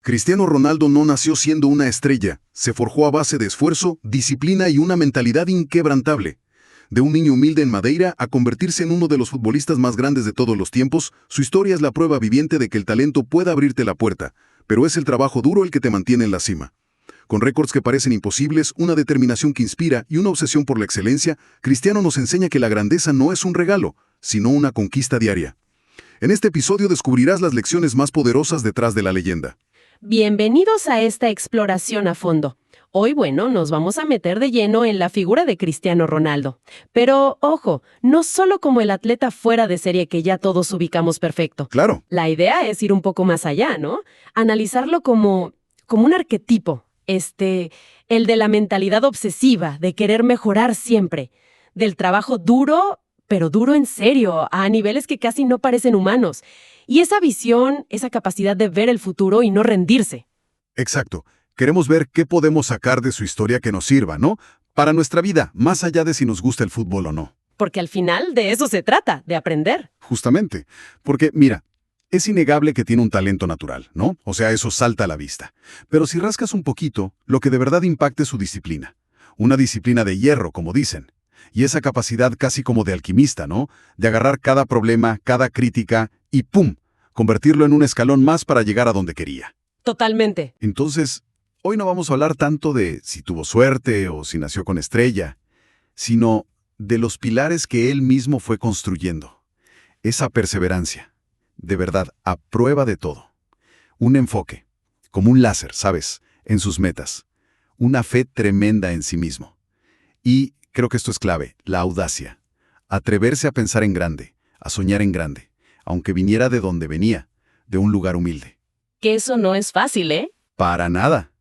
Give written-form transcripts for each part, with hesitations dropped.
Cristiano Ronaldo no nació siendo una estrella, se forjó a base de esfuerzo, disciplina y una mentalidad inquebrantable. De un niño humilde en Madeira a convertirse en uno de los futbolistas más grandes de todos los tiempos, su historia es la prueba viviente de que el talento puede abrirte la puerta, pero es el trabajo duro el que te mantiene en la cima. Con récords que parecen imposibles, una determinación que inspira y una obsesión por la excelencia, Cristiano nos enseña que la grandeza no es un regalo, sino una conquista diaria. En este episodio descubrirás las lecciones más poderosas detrás de la leyenda. Bienvenidos a esta exploración a fondo. Hoy, nos vamos a meter de lleno en la figura de Cristiano Ronaldo. Pero, ojo, no solo como el atleta fuera de serie que ya todos ubicamos perfecto. Claro. La idea es ir un poco más allá, ¿no? Analizarlo como un arquetipo. El de la mentalidad obsesiva, de querer mejorar siempre. Del trabajo duro, pero duro en serio, a niveles que casi no parecen humanos. Y esa visión, esa capacidad de ver el futuro y no rendirse. Exacto. Queremos ver qué podemos sacar de su historia que nos sirva, ¿no? Para nuestra vida, más allá de si nos gusta el fútbol o no. Porque al final de eso se trata, de aprender. Justamente. Porque, mira, es innegable que tiene un talento natural, ¿no? O sea, eso salta a la vista. Pero si rascas un poquito, lo que de verdad impacta es su disciplina. Una disciplina de hierro, como dicen. Y esa capacidad casi como de alquimista, ¿no? De agarrar cada problema, cada crítica y ¡pum!, convertirlo en un escalón más para llegar a donde quería. Totalmente. Entonces, hoy no vamos a hablar tanto de si tuvo suerte o si nació con estrella, sino de los pilares que él mismo fue construyendo. Esa perseverancia, de verdad, a prueba de todo. Un enfoque, como un láser, ¿sabes?, en sus metas. Una fe tremenda en sí mismo. Y creo que esto es clave, la audacia. Atreverse a pensar en grande, a soñar en grande, aunque viniera de donde venía, de un lugar humilde. Que eso no es fácil, ¿eh? Para nada.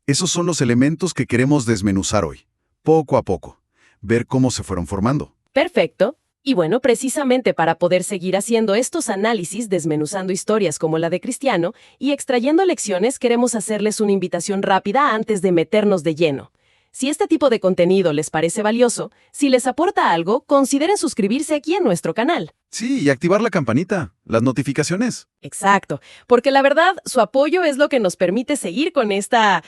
Esos son los elementos que queremos desmenuzar hoy, poco a poco, ver cómo se fueron formando. Perfecto. Y precisamente para poder seguir haciendo estos análisis, desmenuzando historias como la de Cristiano y extrayendo lecciones, queremos hacerles una invitación rápida antes de meternos de lleno. Si este tipo de contenido les parece valioso, si les aporta algo, consideren suscribirse aquí en nuestro canal. Sí, y activar la campanita, las notificaciones. Exacto, porque la verdad, su apoyo es lo que nos permite seguir con esta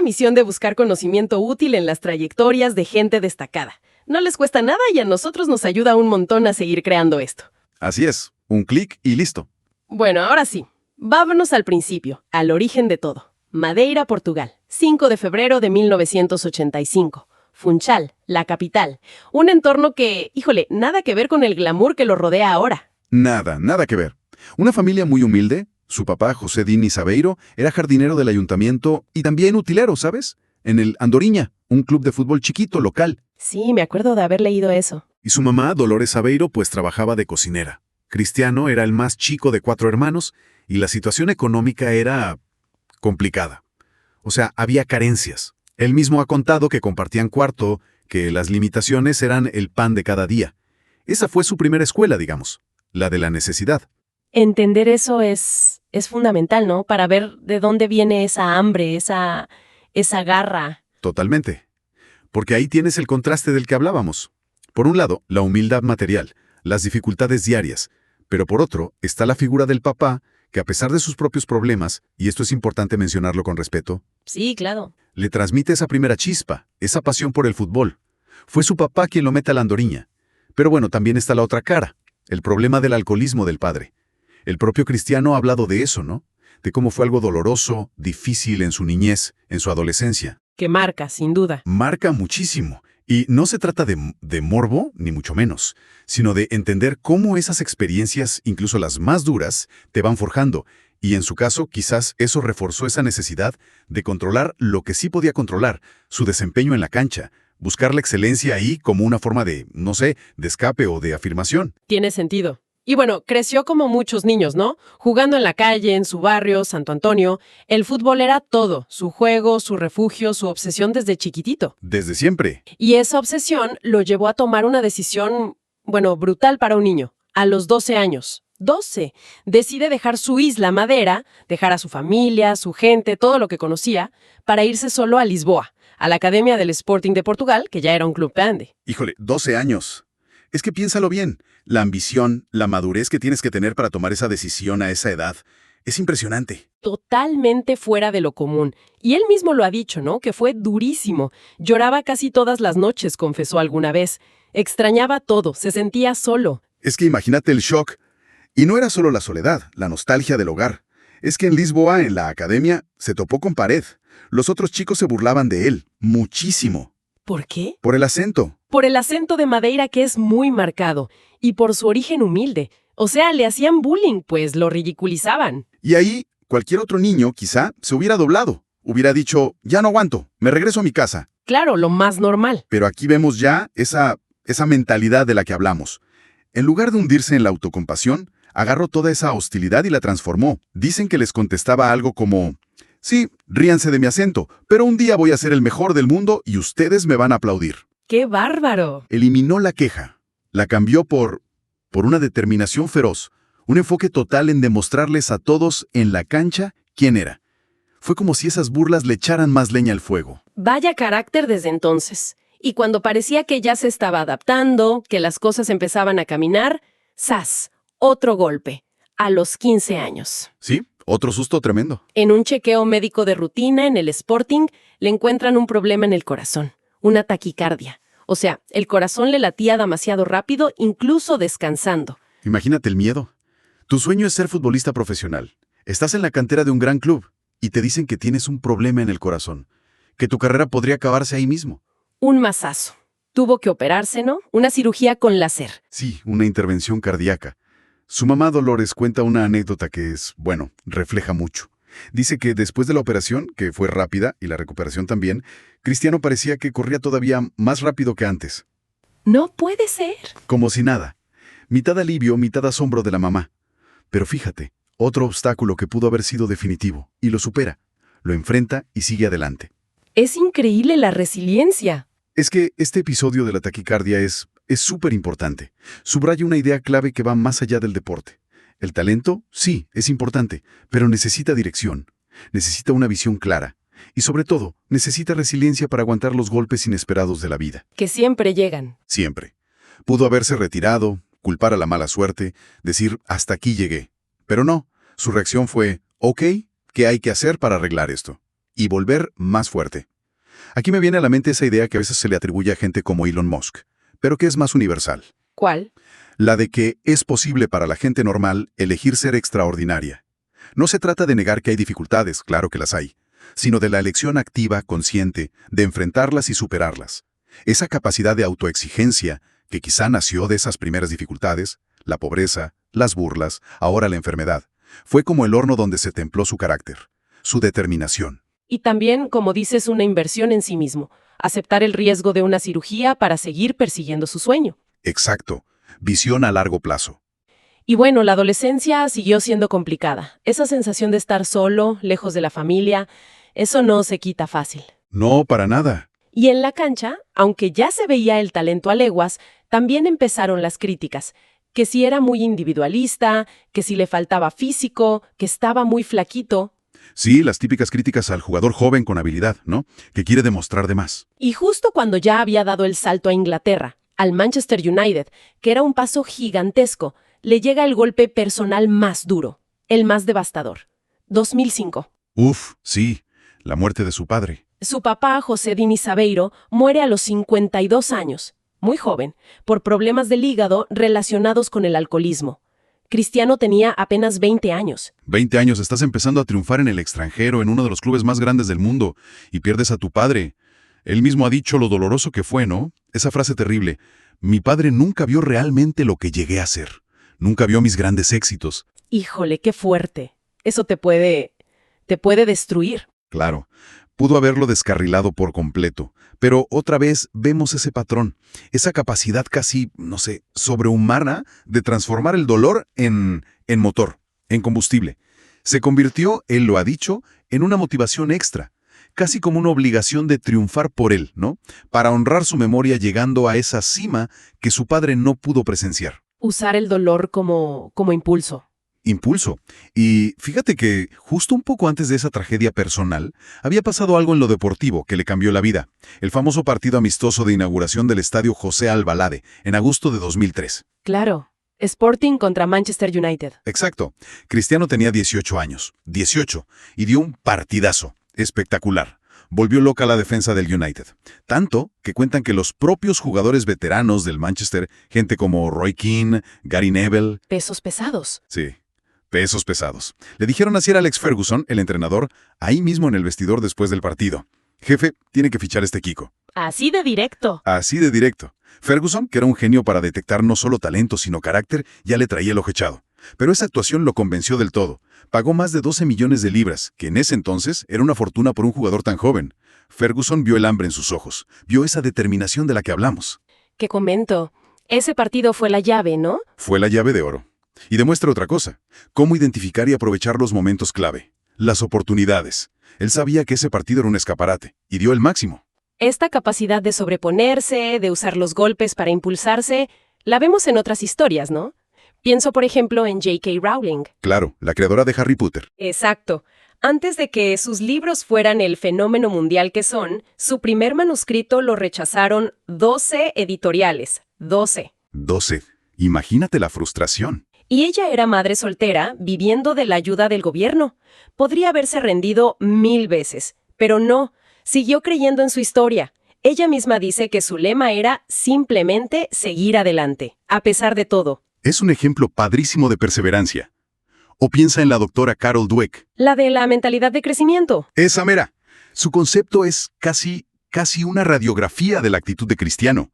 misión de buscar conocimiento útil en las trayectorias de gente destacada. No les cuesta nada y a nosotros nos ayuda un montón a seguir creando esto. Así es, un clic y listo. Bueno, ahora sí, vámonos al principio, al origen de todo. Madeira, Portugal, 5 de febrero de 1985. Funchal, la capital. Un entorno que, nada que ver con el glamour que lo rodea ahora. Nada que ver. Una familia muy humilde. Su papá, José Dini Sabeiro, era jardinero del ayuntamiento y también utilero, ¿sabes? En el Andoriña, un club de fútbol chiquito, local. Sí, me acuerdo de haber leído eso. Y su mamá, Dolores Sabeiro, pues trabajaba de cocinera. Cristiano era el más chico de 4 hermanos y la situación económica era complicada. O sea, había carencias. Él mismo ha contado que compartían cuarto, que las limitaciones eran el pan de cada día. Esa fue su primera escuela, digamos, la de la necesidad. Entender eso es fundamental, ¿no? Para ver de dónde viene esa hambre, esa garra. Totalmente. Porque ahí tienes el contraste del que hablábamos. Por un lado, la humildad material, las dificultades diarias, pero por otro, está la figura del papá, que a pesar de sus propios problemas, y esto es importante mencionarlo con respeto, sí, claro, le transmite esa primera chispa, esa pasión por el fútbol. Fue su papá quien lo mete a la Andoriña. Pero también está la otra cara, el problema del alcoholismo del padre. El propio Cristiano ha hablado de eso, ¿no? De cómo fue algo doloroso, difícil en su niñez, en su adolescencia. Que marca, sin duda. Marca muchísimo. Y no se trata de morbo, ni mucho menos, sino de entender cómo esas experiencias, incluso las más duras, te van forjando. Y en su caso, quizás eso reforzó esa necesidad de controlar lo que sí podía controlar, su desempeño en la cancha, buscar la excelencia ahí como una forma de, de escape o de afirmación. Tiene sentido. Y creció como muchos niños, ¿no? Jugando en la calle, en su barrio, Santo Antonio. El fútbol era todo, su juego, su refugio, su obsesión desde chiquitito. Desde siempre. Y esa obsesión lo llevó a tomar una decisión, brutal para un niño. A los 12 años. 12. Decide dejar su isla Madeira, dejar a su familia, su gente, todo lo que conocía, para irse solo a Lisboa, a la Academia del Sporting de Portugal, que ya era un club grande. 12 años. Es que piénsalo bien, la ambición, la madurez que tienes que tener para tomar esa decisión a esa edad, Es impresionante. Totalmente fuera de lo común. Y él mismo lo ha dicho, ¿no? Que fue durísimo. Lloraba casi todas las noches, confesó alguna vez. Extrañaba todo, se sentía solo. Es que imagínate el shock. Y no era solo la soledad, la nostalgia del hogar. Es que en Lisboa, en la academia, se topó con pared. Los otros chicos se burlaban de él, muchísimo. ¿Por qué? Por el acento. Por el acento de Madeira, que es muy marcado, y por su origen humilde. O sea, le hacían bullying, pues lo ridiculizaban. Y ahí, cualquier otro niño, quizá, se hubiera doblado. Hubiera dicho, ya no aguanto, me regreso a mi casa. Claro, lo más normal. Pero aquí vemos ya esa mentalidad de la que hablamos. En lugar de hundirse en la autocompasión, agarró toda esa hostilidad y la transformó. Dicen que les contestaba algo como, sí, ríanse de mi acento, pero un día voy a ser el mejor del mundo y ustedes me van a aplaudir. ¡Qué bárbaro! Eliminó la queja, la cambió por una determinación feroz, un enfoque total en demostrarles a todos en la cancha quién era. Fue como si esas burlas le echaran más leña al fuego. Vaya carácter desde entonces. Y cuando parecía que ya se estaba adaptando, que las cosas empezaban a caminar, ¡zas! Otro golpe. A los 15 años. Sí, otro susto tremendo. En un chequeo médico de rutina en el Sporting, le encuentran un problema en el corazón, una taquicardia. O sea, el corazón le latía demasiado rápido, incluso descansando. Imagínate el miedo. Tu sueño es ser futbolista profesional. Estás en la cantera de un gran club y te dicen que tienes un problema en el corazón, que tu carrera podría acabarse ahí mismo. Un mazazo. Tuvo que operarse, ¿no? Una cirugía con láser. Sí, una intervención cardíaca. Su mamá Dolores cuenta una anécdota que refleja mucho. Dice que después de la operación, que fue rápida, y la recuperación también, Cristiano parecía que corría todavía más rápido que antes. No puede ser. Como si nada. Mitad alivio, mitad asombro de la mamá. Pero fíjate, otro obstáculo que pudo haber sido definitivo, y lo supera. Lo enfrenta y sigue adelante. Es increíble la resiliencia. Es que este episodio de la taquicardia es súper importante. Subraya una idea clave que va más allá del deporte. El talento, sí, es importante, pero necesita dirección. Necesita una visión clara. Y sobre todo, necesita resiliencia para aguantar los golpes inesperados de la vida. Que siempre llegan. Siempre. Pudo haberse retirado, culpar a la mala suerte, decir, hasta aquí llegué. Pero no, su reacción fue, ok, ¿qué hay que hacer para arreglar esto? Y volver más fuerte. Aquí me viene a la mente esa idea que a veces se le atribuye a gente como Elon Musk, pero que es más universal. ¿Cuál? La de que es posible para la gente normal elegir ser extraordinaria. No se trata de negar que hay dificultades, claro que las hay, sino de la elección activa, consciente, de enfrentarlas y superarlas. Esa capacidad de autoexigencia, que quizá nació de esas primeras dificultades, la pobreza, las burlas, ahora la enfermedad, fue como el horno donde se templó su carácter, su determinación. Y también, como dices, una inversión en sí mismo. Aceptar el riesgo de una cirugía para seguir persiguiendo su sueño. Exacto. Visión a largo plazo. Y bueno, la adolescencia siguió siendo complicada. Esa sensación de estar solo, lejos de la familia, eso no se quita fácil. No, para nada. Y en la cancha, aunque ya se veía el talento a leguas, también empezaron las críticas. Que si era muy individualista, que si le faltaba físico, que estaba muy flaquito. Sí, las típicas críticas al jugador joven con habilidad, ¿no? Que quiere demostrar de más. Y justo cuando ya había dado el salto a Inglaterra, al Manchester United, que era un paso gigantesco, le llega el golpe personal más duro, el más devastador. 2005. Uf, sí, la muerte de su padre. Su papá, José Dini Sabeiro, muere a los 52 años, muy joven, por problemas del hígado relacionados con el alcoholismo. Cristiano tenía apenas 20 años. 20 años, estás empezando a triunfar en el extranjero, en uno de los clubes más grandes del mundo, y pierdes a tu padre. Él mismo ha dicho lo doloroso que fue, ¿no? Esa frase terrible. Mi padre nunca vio realmente lo que llegué a ser. Nunca vio mis grandes éxitos. Híjole, qué fuerte. Eso te puede destruir. Claro, pudo haberlo descarrilado por completo. Pero otra vez vemos ese patrón, esa capacidad casi, sobrehumana de transformar el dolor en motor, en combustible. Se convirtió, él lo ha dicho, en una motivación extra, casi como una obligación de triunfar por él, ¿no? Para honrar su memoria llegando a esa cima que su padre no pudo presenciar. Usar el dolor como impulso. Impulso. Y fíjate que justo un poco antes de esa tragedia personal, había pasado algo en lo deportivo que le cambió la vida. El famoso partido amistoso de inauguración del estadio José Albalade, en agosto de 2003. Claro, Sporting contra Manchester United. Exacto. Cristiano tenía 18 años. 18. Y dio un partidazo. Espectacular. Volvió loca la defensa del United. Tanto que cuentan que los propios jugadores veteranos del Manchester, gente como Roy Keane, Gary Neville... Pesos pesados. Sí, pesos pesados. Le dijeron así a Alex Ferguson, el entrenador, ahí mismo en el vestidor después del partido. Jefe, tiene que fichar este Kiko. Así de directo. Así de directo. Ferguson, que era un genio para detectar no solo talento, sino carácter, ya le traía el ojo echado. Pero esa actuación lo convenció del todo. Pagó más de 12 millones de libras, que en ese entonces era una fortuna por un jugador tan joven. Ferguson vio el hambre en sus ojos, vio esa determinación de la que hablamos. ¿Qué comento? Ese partido fue la llave, ¿no? Fue la llave de oro. Y demuestra otra cosa, cómo identificar y aprovechar los momentos clave, las oportunidades. Él sabía que ese partido era un escaparate, y dio el máximo. Esta capacidad de sobreponerse, de usar los golpes para impulsarse, la vemos en otras historias, ¿no? Pienso, por ejemplo, en J.K. Rowling. Claro, la creadora de Harry Potter. Exacto. Antes de que sus libros fueran el fenómeno mundial que son, su primer manuscrito lo rechazaron 12 editoriales. 12. 12. Imagínate la frustración. Y ella era madre soltera, viviendo de la ayuda del gobierno. Podría haberse rendido 1000 veces, pero no. Siguió creyendo en su historia. Ella misma dice que su lema era simplemente seguir adelante, a pesar de todo. Es un ejemplo padrísimo de perseverancia. O piensa en la doctora Carol Dweck. La de la mentalidad de crecimiento. Esa mera. Su concepto es casi una radiografía de la actitud de Cristiano.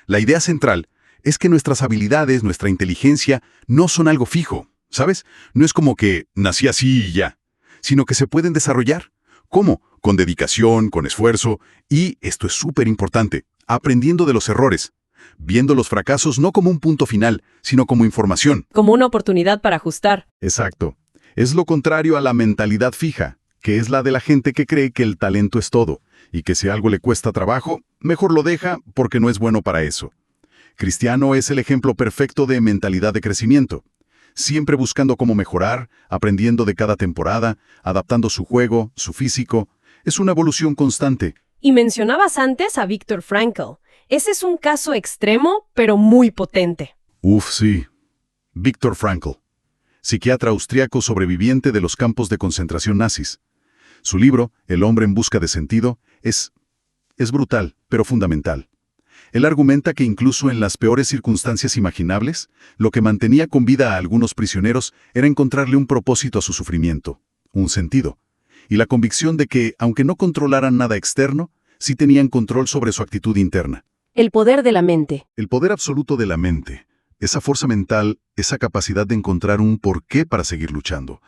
La idea central es que nuestras habilidades, nuestra inteligencia, no son algo fijo, ¿sabes? No es como que nací así y ya, sino que se pueden desarrollar. ¿Cómo? Con dedicación, con esfuerzo y, esto es súper importante, aprendiendo de los errores. Viendo los fracasos no como un punto final, sino como información. Como una oportunidad para ajustar. Exacto. Es lo contrario a la mentalidad fija, que es la de la gente que cree que el talento es todo, y que si algo le cuesta trabajo, mejor lo deja porque no es bueno para eso. Cristiano es el ejemplo perfecto de mentalidad de crecimiento. Siempre buscando cómo mejorar, aprendiendo de cada temporada, adaptando su juego, su físico. Es una evolución constante. Y mencionabas antes a Viktor Frankl. Ese es un caso extremo, pero muy potente. Uf, sí. Viktor Frankl, psiquiatra austriaco sobreviviente de los campos de concentración nazis. Su libro, El hombre en busca de sentido, es brutal, pero fundamental. Él argumenta que incluso en las peores circunstancias imaginables, lo que mantenía con vida a algunos prisioneros era encontrarle un propósito a su sufrimiento, un sentido, y la convicción de que, aunque no controlaran nada externo, sí tenían control sobre su actitud interna. El poder de la mente. El poder absoluto de la mente, esa fuerza mental, esa capacidad de encontrar un porqué para seguir luchando,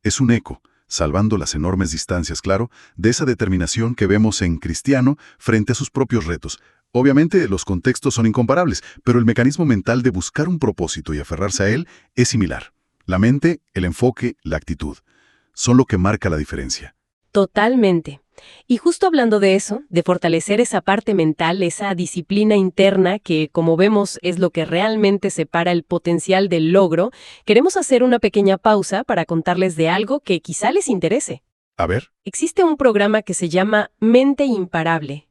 es un eco, salvando las enormes distancias, claro, de esa determinación que vemos en Cristiano frente a sus propios retos. Obviamente los contextos son incomparables, pero el mecanismo mental de buscar un propósito y aferrarse a él es similar. La mente, el enfoque, la actitud, son lo que marca la diferencia. Totalmente. Y justo hablando de eso, de fortalecer esa parte mental, esa disciplina interna que, como vemos, es lo que realmente separa el potencial del logro, queremos hacer una pequeña pausa para contarles de algo que quizá les interese. A ver. Existe un programa que se llama Mente Imparable.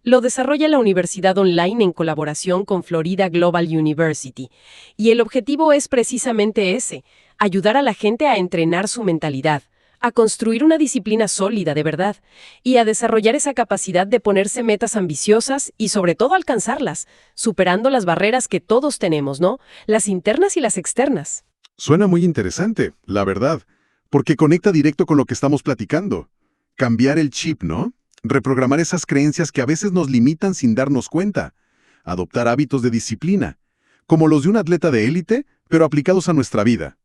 Lo desarrolla la Universidad Online en colaboración con Florida Global University. Y el objetivo es precisamente ese, ayudar a la gente a entrenar su mentalidad, a construir una disciplina sólida de verdad y a desarrollar esa capacidad de ponerse metas ambiciosas y sobre todo alcanzarlas, superando las barreras que todos tenemos, ¿no? Las internas y las externas. Suena muy interesante, la verdad, porque conecta directo con lo que estamos platicando. Cambiar el chip, ¿no? Reprogramar esas creencias que a veces nos limitan sin darnos cuenta. Adoptar hábitos de disciplina, como los de un atleta de élite, pero aplicados a nuestra vida.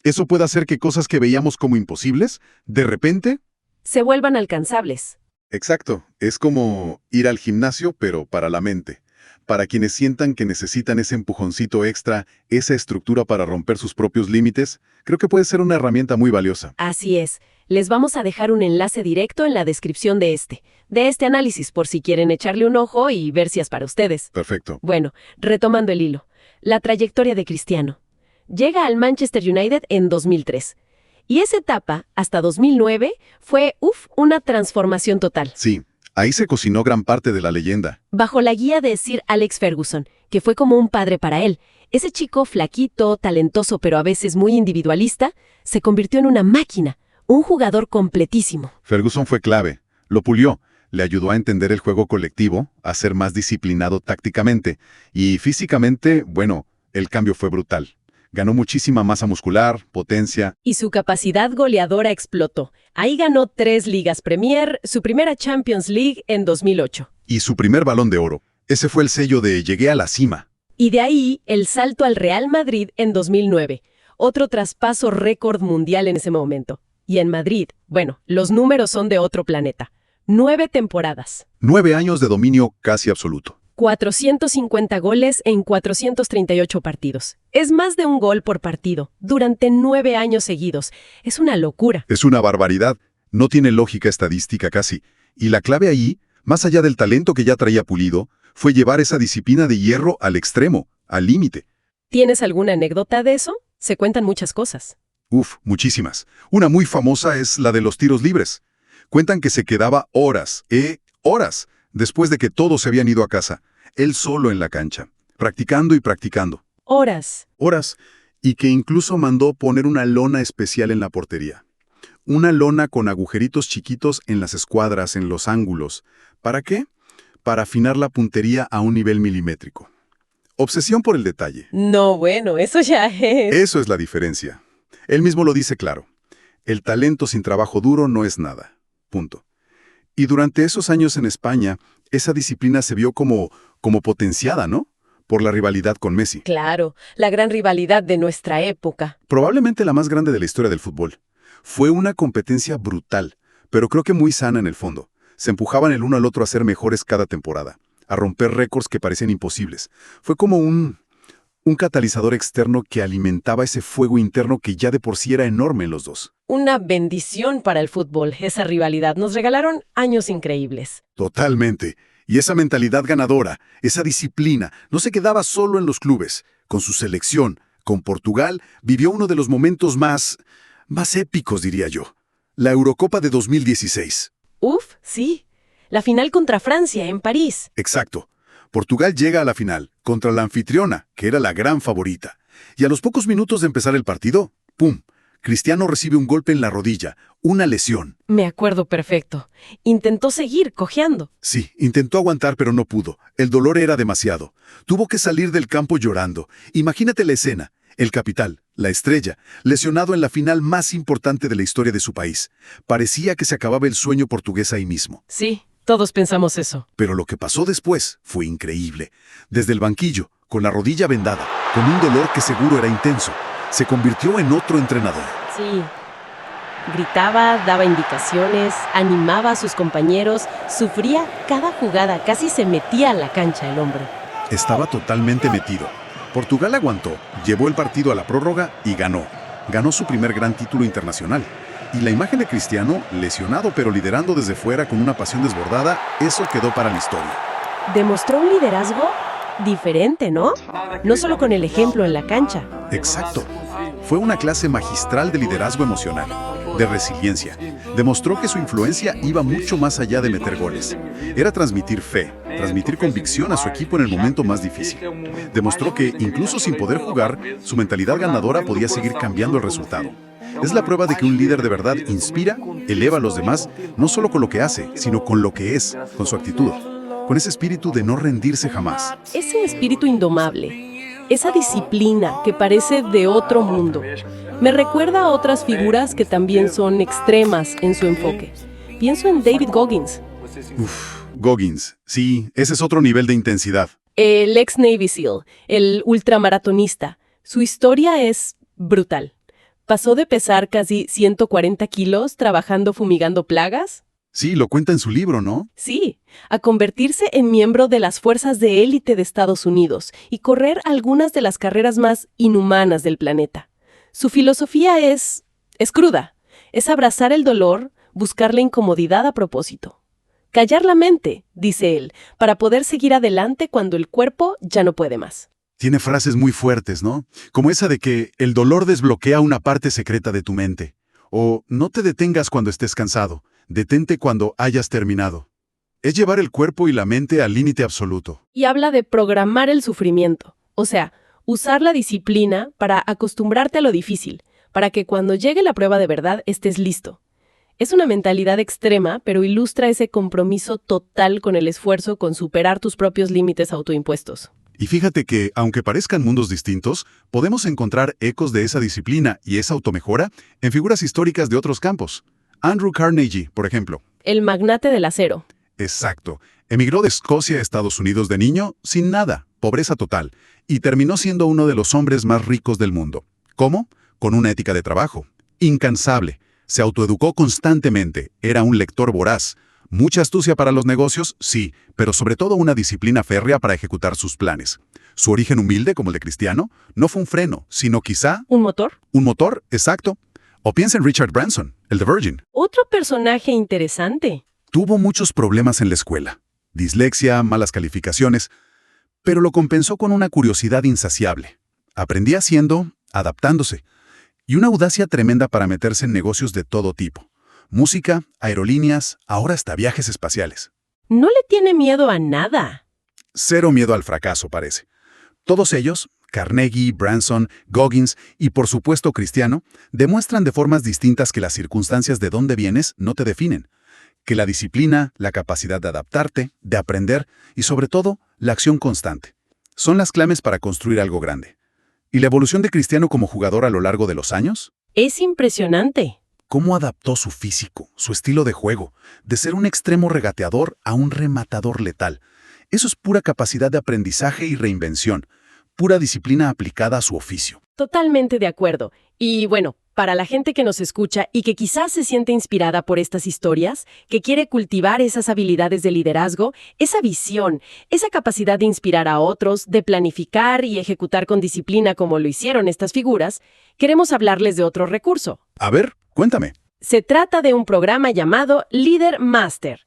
Eso puede hacer que cosas que veíamos como imposibles, de repente, se vuelvan alcanzables. Exacto. Es como ir al gimnasio, pero para la mente. Para quienes sientan que necesitan ese empujoncito extra, esa estructura para romper sus propios límites, creo que puede ser una herramienta muy valiosa. Así es. Les vamos a dejar un enlace directo en la descripción de este análisis, por si quieren echarle un ojo y ver si es para ustedes. Perfecto. Bueno, retomando el hilo. La trayectoria de Cristiano. Llega al Manchester United en 2003. Y esa etapa, hasta 2009, fue, una transformación total. Sí, ahí se cocinó gran parte de la leyenda. Bajo la guía de Sir Alex Ferguson, que fue como un padre para él. Ese chico flaquito, talentoso, pero a veces muy individualista, se convirtió en una máquina, un jugador completísimo. Ferguson fue clave, lo pulió, le ayudó a entender el juego colectivo, a ser más disciplinado tácticamente, y físicamente, bueno, el cambio fue brutal. Ganó muchísima masa muscular, potencia. Y su capacidad goleadora explotó. Ahí ganó 3 Ligas Premier, su primera Champions League en 2008. Y su primer Balón de Oro. Ese fue el sello de llegué a la cima. Y de ahí, el salto al Real Madrid en 2009. Otro traspaso récord mundial en ese momento. Y en Madrid, bueno, los números son de otro planeta. 9 temporadas. 9 años de dominio casi absoluto. 450 goles en 438 partidos. Es más de un gol por partido, durante 9 años seguidos. Es una locura. Es una barbaridad. No tiene lógica estadística casi. Y la clave ahí, más allá del talento que ya traía pulido, fue llevar esa disciplina de hierro al extremo, al límite. ¿Tienes alguna anécdota de eso? Se cuentan muchas cosas. Muchísimas. Una muy famosa es la de los tiros libres. Cuentan que se quedaba horas, horas, después de que todos se habían ido a casa, él solo en la cancha, practicando y practicando. Horas. Horas, y que incluso mandó poner una lona especial en la portería. Una lona con agujeritos chiquitos en las escuadras, en los ángulos. ¿Para qué? Para afinar la puntería a un nivel milimétrico. Obsesión por el detalle. No, bueno, eso ya es... Eso es la diferencia. Él mismo lo dice claro. El talento sin trabajo duro no es nada. Punto. Y durante esos años en España, esa disciplina se vio como potenciada, ¿no? Por la rivalidad con Messi. Claro, la gran rivalidad de nuestra época. Probablemente la más grande de la historia del fútbol. Fue una competencia brutal, pero creo que muy sana en el fondo. Se empujaban el uno al otro a ser mejores cada temporada, a romper récords que parecían imposibles. Fue como un catalizador externo que alimentaba ese fuego interno que ya de por sí era enorme en los dos. Una bendición para el fútbol, esa rivalidad. Nos regalaron años increíbles. Totalmente. Y esa mentalidad ganadora, esa disciplina, no se quedaba solo en los clubes. Con su selección, con Portugal, vivió uno de los momentos más épicos, diría yo. La Eurocopa de 2016. Sí. La final contra Francia, en París. Exacto. Portugal llega a la final, contra la anfitriona, que era la gran favorita. Y a los pocos minutos de empezar el partido, ¡pum!, Cristiano recibe un golpe en la rodilla, una lesión. Me acuerdo perfecto. Intentó seguir cojeando. Sí, intentó aguantar pero no pudo. El dolor era demasiado. Tuvo que salir del campo llorando. Imagínate la escena. El capital, la estrella, lesionado en la final más importante de la historia de su país. Parecía que se acababa el sueño portugués ahí mismo. Sí, todos pensamos eso. Pero lo que pasó después fue increíble. Desde el banquillo, con la rodilla vendada, con un dolor que seguro era intenso, se convirtió en otro entrenador. Sí. Gritaba, daba indicaciones, animaba a sus compañeros, sufría cada jugada, casi se metía a la cancha el hombre. Estaba totalmente metido. Portugal aguantó, llevó el partido a la prórroga y ganó. Ganó su primer gran título internacional. Y la imagen de Cristiano, lesionado pero liderando desde fuera con una pasión desbordada, eso quedó para la historia. Demostró un liderazgo diferente, ¿no? No solo con el ejemplo en la cancha. Exacto. Fue una clase magistral de liderazgo emocional, de resiliencia. Demostró que su influencia iba mucho más allá de meter goles. Era transmitir fe, transmitir convicción a su equipo en el momento más difícil. Demostró que, incluso sin poder jugar, su mentalidad ganadora podía seguir cambiando el resultado. Es la prueba de que un líder de verdad inspira, eleva a los demás, no solo con lo que hace, sino con lo que es, con su actitud. Con ese espíritu de no rendirse jamás. Ese espíritu indomable, esa disciplina que parece de otro mundo, me recuerda a otras figuras que también son extremas en su enfoque. Pienso en David Goggins. Goggins, sí, ese es otro nivel de intensidad. El ex Navy SEAL, el ultramaratonista. Su historia es brutal. Pasó de pesar casi 140 kilos trabajando fumigando plagas. Sí, lo cuenta en su libro, ¿no? Sí, a convertirse en miembro de las fuerzas de élite de Estados Unidos y correr algunas de las carreras más inhumanas del planeta. Su filosofía es cruda, es abrazar el dolor, buscar la incomodidad a propósito. Callar la mente, dice él, para poder seguir adelante cuando el cuerpo ya no puede más. Tiene frases muy fuertes, ¿no? Como esa de que el dolor desbloquea una parte secreta de tu mente. O no te detengas cuando estés cansado. Detente cuando hayas terminado. Es llevar el cuerpo y la mente al límite absoluto. Y habla de programar el sufrimiento, o sea, usar la disciplina para acostumbrarte a lo difícil, para que cuando llegue la prueba de verdad estés listo. Es una mentalidad extrema, pero ilustra ese compromiso total con el esfuerzo, con superar tus propios límites autoimpuestos. Y fíjate que, aunque parezcan mundos distintos, podemos encontrar ecos de esa disciplina y esa automejora en figuras históricas de otros campos. Andrew Carnegie, por ejemplo. El magnate del acero. Exacto. Emigró de Escocia a Estados Unidos de niño sin nada, pobreza total, y terminó siendo uno de los hombres más ricos del mundo. ¿Cómo? Con una ética de trabajo. Incansable. Se autoeducó constantemente. Era un lector voraz. Mucha astucia para los negocios, sí, pero sobre todo una disciplina férrea para ejecutar sus planes. Su origen humilde, como el de Cristiano, no fue un freno, sino quizá... ¿Un motor? Un motor, exacto. O piensa en Richard Branson, el de Virgin. Otro personaje interesante. Tuvo muchos problemas en la escuela. Dislexia, malas calificaciones, pero lo compensó con una curiosidad insaciable. Aprendía haciendo, adaptándose, y una audacia tremenda para meterse en negocios de todo tipo. Música, aerolíneas, ahora hasta viajes espaciales. No le tiene miedo a nada. Cero miedo al fracaso, parece. Todos ellos, Carnegie, Branson, Goggins y por supuesto Cristiano, demuestran de formas distintas que las circunstancias de dónde vienes no te definen. Que la disciplina, la capacidad de adaptarte, de aprender y sobre todo, la acción constante, son las claves para construir algo grande. ¿Y la evolución de Cristiano como jugador a lo largo de los años? Es impresionante. ¿Cómo adaptó su físico, su estilo de juego, de ser un extremo regateador a un rematador letal? Eso es pura capacidad de aprendizaje y reinvención, pura disciplina aplicada a su oficio. Totalmente de acuerdo. Y bueno, para la gente que nos escucha y que quizás se siente inspirada por estas historias, que quiere cultivar esas habilidades de liderazgo, esa visión, esa capacidad de inspirar a otros, de planificar y ejecutar con disciplina como lo hicieron estas figuras, queremos hablarles de otro recurso. A ver, cuéntame. Se trata de un programa llamado Leader Master.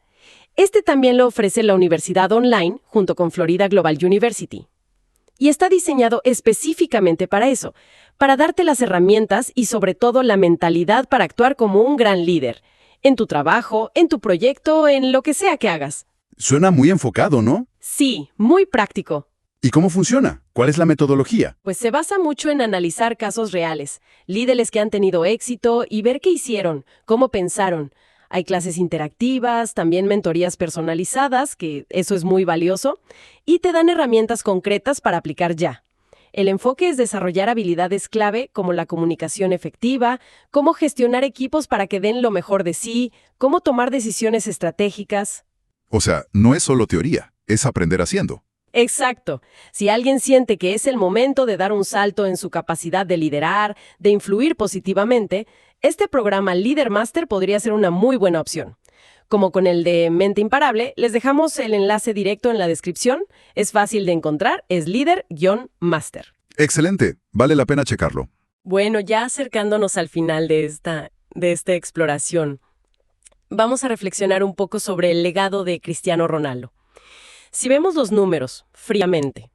Este también lo ofrece la Universidad Online junto con Florida Global University. Y está diseñado específicamente para eso, para darte las herramientas y sobre todo la mentalidad para actuar como un gran líder, en tu trabajo, en tu proyecto, en lo que sea que hagas. Suena muy enfocado, ¿no? Sí, muy práctico. ¿Y cómo funciona? ¿Cuál es la metodología? Pues se basa mucho en analizar casos reales, líderes que han tenido éxito y ver qué hicieron, cómo pensaron. Hay clases interactivas, también mentorías personalizadas, que eso es muy valioso, y te dan herramientas concretas para aplicar ya. El enfoque es desarrollar habilidades clave como la comunicación efectiva, cómo gestionar equipos para que den lo mejor de sí, cómo tomar decisiones estratégicas. O sea, no es solo teoría, es aprender haciendo. Exacto. Si alguien siente que es el momento de dar un salto en su capacidad de liderar, de influir positivamente, este programa Leader Master podría ser una muy buena opción. Como con el de Mente Imparable, les dejamos el enlace directo en la descripción. Es fácil de encontrar, es Leader-Master. Excelente, vale la pena checarlo. Bueno, ya acercándonos al final de esta exploración, vamos a reflexionar un poco sobre el legado de Cristiano Ronaldo. Si vemos los números fríamente,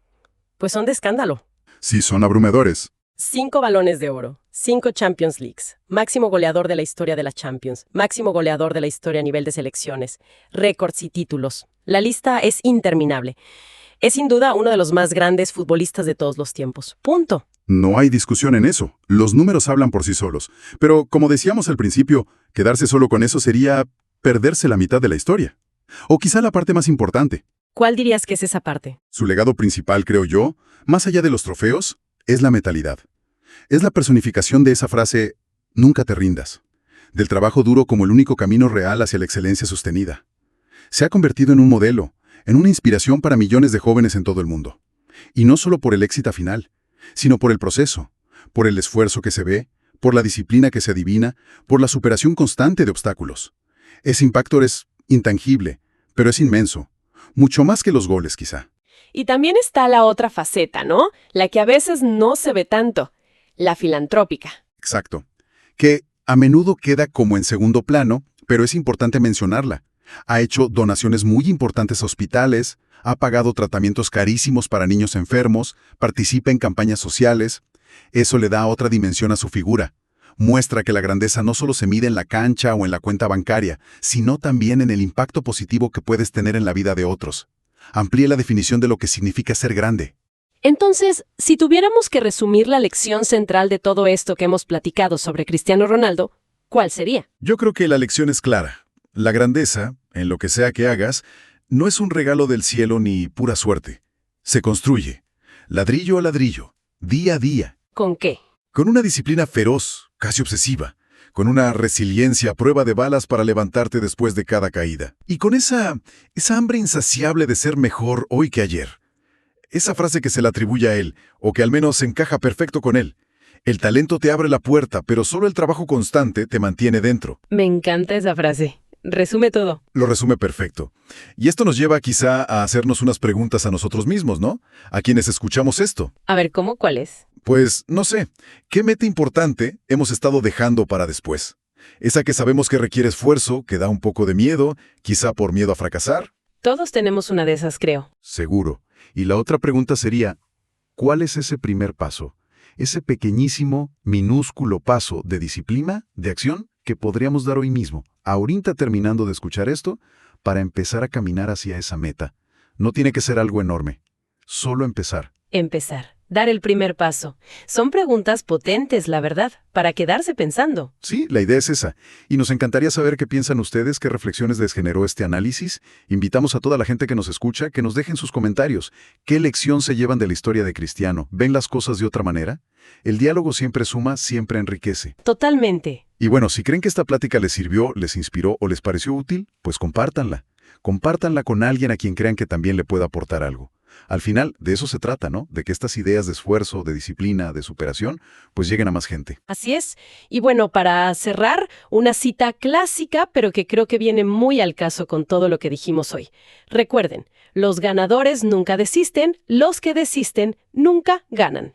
pues son de escándalo. Sí, son abrumadores. 5 balones de oro, 5 Champions Leagues, máximo goleador de la historia de la Champions, máximo goleador de la historia a nivel de selecciones, récords y títulos. La lista es interminable. Es sin duda uno de los más grandes futbolistas de todos los tiempos. Punto. No hay discusión en eso. Los números hablan por sí solos. Pero, como decíamos al principio, quedarse solo con eso sería perderse la mitad de la historia. O quizá la parte más importante. ¿Cuál dirías que es esa parte? Su legado principal, creo yo, más allá de los trofeos, es la mentalidad. Es la personificación de esa frase, nunca te rindas, del trabajo duro como el único camino real hacia la excelencia sostenida. Se ha convertido en un modelo, en una inspiración para millones de jóvenes en todo el mundo. Y no solo por el éxito final, sino por el proceso, por el esfuerzo que se ve, por la disciplina que se adivina, por la superación constante de obstáculos. Ese impacto es intangible, pero es inmenso. Mucho más que los goles, quizá. Y también está la otra faceta, ¿no? La que a veces no se ve tanto, la filantrópica. Exacto. Que a menudo queda como en segundo plano, pero es importante mencionarla. Ha hecho donaciones muy importantes a hospitales, ha pagado tratamientos carísimos para niños enfermos, participa en campañas sociales. Eso le da otra dimensión a su figura. Muestra que la grandeza no solo se mide en la cancha o en la cuenta bancaria, sino también en el impacto positivo que puedes tener en la vida de otros. Amplíe la definición de lo que significa ser grande. Entonces, si tuviéramos que resumir la lección central de todo esto que hemos platicado sobre Cristiano Ronaldo, ¿cuál sería? Yo creo que la lección es clara. La grandeza, en lo que sea que hagas, no es un regalo del cielo ni pura suerte. Se construye, ladrillo a ladrillo, día a día. ¿Con qué? Con una disciplina feroz, casi obsesiva, con una resiliencia a prueba de balas para levantarte después de cada caída. Y con esa hambre insaciable de ser mejor hoy que ayer. Esa frase que se le atribuye a él, o que al menos encaja perfecto con él. El talento te abre la puerta, pero solo el trabajo constante te mantiene dentro. Me encanta esa frase. Resume todo. Lo resume perfecto. Y esto nos lleva quizá a hacernos unas preguntas a nosotros mismos, ¿no? A quienes escuchamos esto. A ver, ¿cómo? ¿Cuál es? Pues, no sé, ¿qué meta importante hemos estado dejando para después? Esa que sabemos que requiere esfuerzo, que da un poco de miedo, quizá por miedo a fracasar. Todos tenemos una de esas, creo. Seguro. Y la otra pregunta sería, ¿cuál es ese primer paso? Ese pequeñísimo, minúsculo paso de disciplina, de acción, que podríamos dar hoy mismo, ahorita terminando de escuchar esto, para empezar a caminar hacia esa meta. No tiene que ser algo enorme, solo empezar. Empezar. Dar el primer paso. Son preguntas potentes, la verdad, para quedarse pensando. Sí, la idea es esa. Y nos encantaría saber qué piensan ustedes, qué reflexiones les generó este análisis. Invitamos a toda la gente que nos escucha que nos dejen sus comentarios. ¿Qué lección se llevan de la historia de Cristiano? ¿Ven las cosas de otra manera? El diálogo siempre suma, siempre enriquece. Totalmente. Y bueno, si creen que esta plática les sirvió, les inspiró o les pareció útil, pues compártanla. Compártanla con alguien a quien crean que también le pueda aportar algo. Al final, de eso se trata, ¿no? De que estas ideas de esfuerzo, de disciplina, de superación, pues lleguen a más gente. Así es. Y bueno, para cerrar, una cita clásica, pero que creo que viene muy al caso con todo lo que dijimos hoy. Recuerden, los ganadores nunca desisten, los que desisten nunca ganan.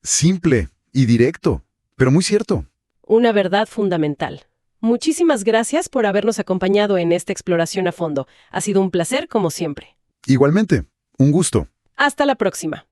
Simple y directo, pero muy cierto. Una verdad fundamental. Muchísimas gracias por habernos acompañado en esta exploración a fondo. Ha sido un placer como siempre. Igualmente, un gusto. Hasta la próxima.